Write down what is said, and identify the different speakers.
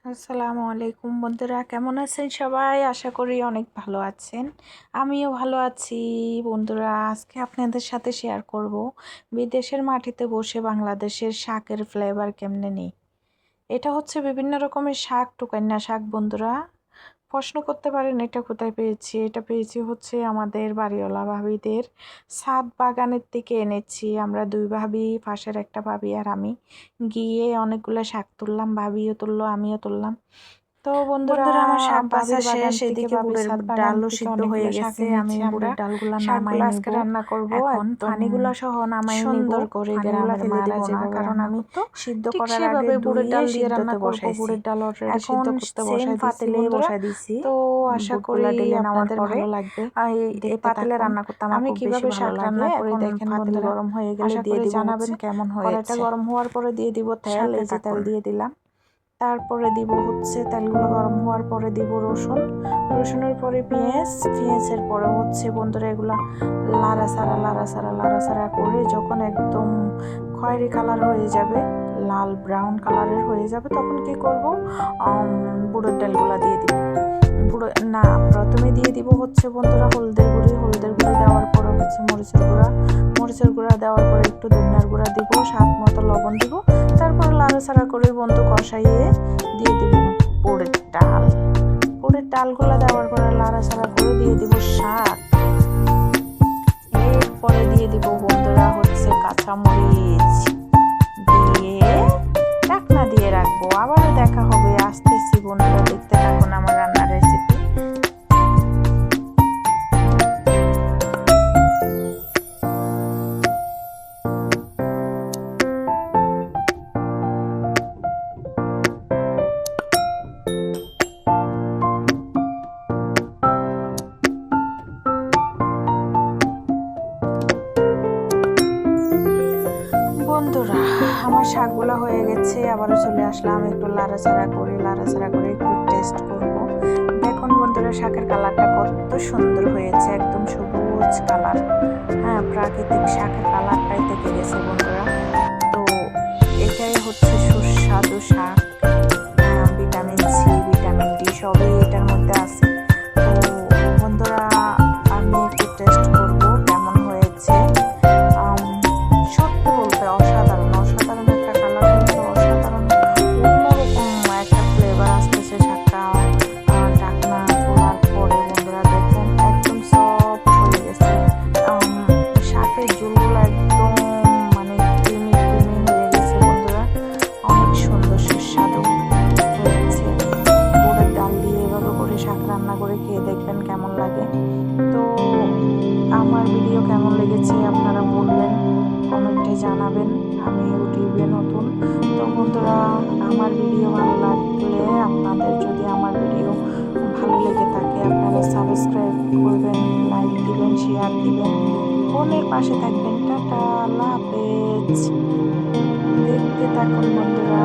Speaker 1: আসসালামু আলাইকুম বন্ধুরা, কেমন আছেন সবাই? আশা করি অনেক ভালো আছেন। আমিও ভালো আছি। বন্ধুরা, আজকে আপনাদের সাথে শেয়ার করব বিদেশের মাটিতে বসে বাংলাদেশের শাকের ফ্লেভার কেমনে নেই। এটা হচ্ছে বিভিন্ন রকমের শাক, টুকান্না শাক। বন্ধুরা, প্রশ্ন করতে পারেন এটা কোথায় পেয়েছি? এটা পেয়েছি হচ্ছে আমাদের বাড়িওয়ালা ভাবিদের ছাদ বাগানের থেকে এনেছি। আমরা দুই ভাবি, পাশের একটা ভাবি আর আমি গিয়ে অনেকগুলো শাক তুললাম। ভাবিও তুললো, আমিও তুললাম। তো বন্ধুরা, আমার শাক বাছা শেষ। এদিকে বুড়ের ডালও সিদ্ধ হয়ে গেছে। আমি বুড়ের ডালগুলো নামাই আজকে রান্না করব। এখন পানিগুলো সহ নামাই সুন্দর করে গ্রামের মারা যেভাবে, কারণ আমি সিদ্ধ করার আগে বুড়ের ডাল দিয়ে রান্না করব। বুড়ের ডাল অলরেডি সিদ্ধ করতে বসাই দিয়েছি। তো আশা করি আপনাদের ভালো লাগবে। এই পাতিলে রান্না করতে আমার খুব বেশি ভালো লাগে। এখন দেখেন পাতিল গরম হয়ে গেলে দিয়ে দিব, জানাবেন কেমন হয়েছে। কড়াইটা গরম হওয়ার পরে দিয়ে দিব তেল। এই যে তেল দিয়ে দিলাম। তারপরে দিব হচ্ছে তেলগুলো গরম হওয়ার পরে দিব রসুনের পরে পেঁয়াজের পরে হচ্ছে বন্ধুরা এগুলা লাড়াচাড়া করে যখন একদম খয়েরি কালার হয়ে যাবে, লাল ব্রাউন কালারের হয়ে যাবে, তখন কি করব, বুড়োর ডালগুলা দিয়ে দিব। প্রথমে দিয়ে দিব হচ্ছে বন্ধুরা হলদের গুঁড়ি দেওয়ার পরে হচ্ছে মরিচের গুঁড়া দেওয়ার পরে একটু ধনিয়ার গুঁড়া দিব, স্বাদ মতো লবণ দিব। তারপর লাড়াচাড়া করে বন্ধু কষাইয়ে দিয়ে দিব বুড়ের ডালগুলা দেওয়ার পরে লাড়াচাড়া করে দিয়ে দিব শাক। এরপরে দিয়ে দিব বন্ধুরা হচ্ছে কাঁচামরিচ দিয়ে ঢাকনা দিয়ে রাখবো। আবারও দেখা হবে, আসতেছি বন্ধুরা, দেখতে থাকুন আমার রান্নার রেসিপি। বন্ধুরা, আমার শাকগুলো হয়ে গেছে। আবারও চলে আসলাম, একটু লাড়াচাড়া করে একটু টেস্ট করব। দেখুন বন্ধুরা, শাকের কালারটা কত সুন্দর হয়েছে, একদম সবুজ কালার। হ্যাঁ, প্রাকৃতিক শাকের কালারটাই থেকে গেছে বন্ধুরা। তো এটাই হচ্ছে সুস্বাদু শাক। ভিটামিন সি, ভিটামিন ডি সবই এটার মধ্যে আছে। তো বন্ধুরা, আমি একটু টেস্ট করব কেমন হয়েছে। সত্যি বলতে অসাধারণ একটা কালার হয়েছে, অসাধারণ অন্যরকম একটা ফ্লেভার আসতেছে শাকটা। ঢাকনা খোলার পরে বন্ধুরা দেখুন একদম সফট হয়ে গেছে। শাকের ঝোলগুলো একদম মানে ক্রিমি হয়ে গেছে বন্ধুরা, অনেক সুন্দর সুস্বাদু হয়েছে। বুটের ডাল দিয়ে এভাবে করে শাক রান্না করে খেয়ে দেখবেন কেমন লাগে। তো আমার ভিডিও কেমন লেগেছে আপনারা বলবেন, কমেন্টে জানাবেন। আমি ইউটিউবে নতুন। তো বন্ধুরা, আমার ভিডিও ভালো লাগলে, আপনাদের যদি আমার ভিডিও ভালো লেগে থাকে, আপনারা সাবস্ক্রাইব করবেন, লাইক দিবেন, শেয়ার দিবেন, ফোনের পাশে থাকবেন। টাটা, আল্লাহ হাফেজ। দেখতে থাকুন বন্ধুরা।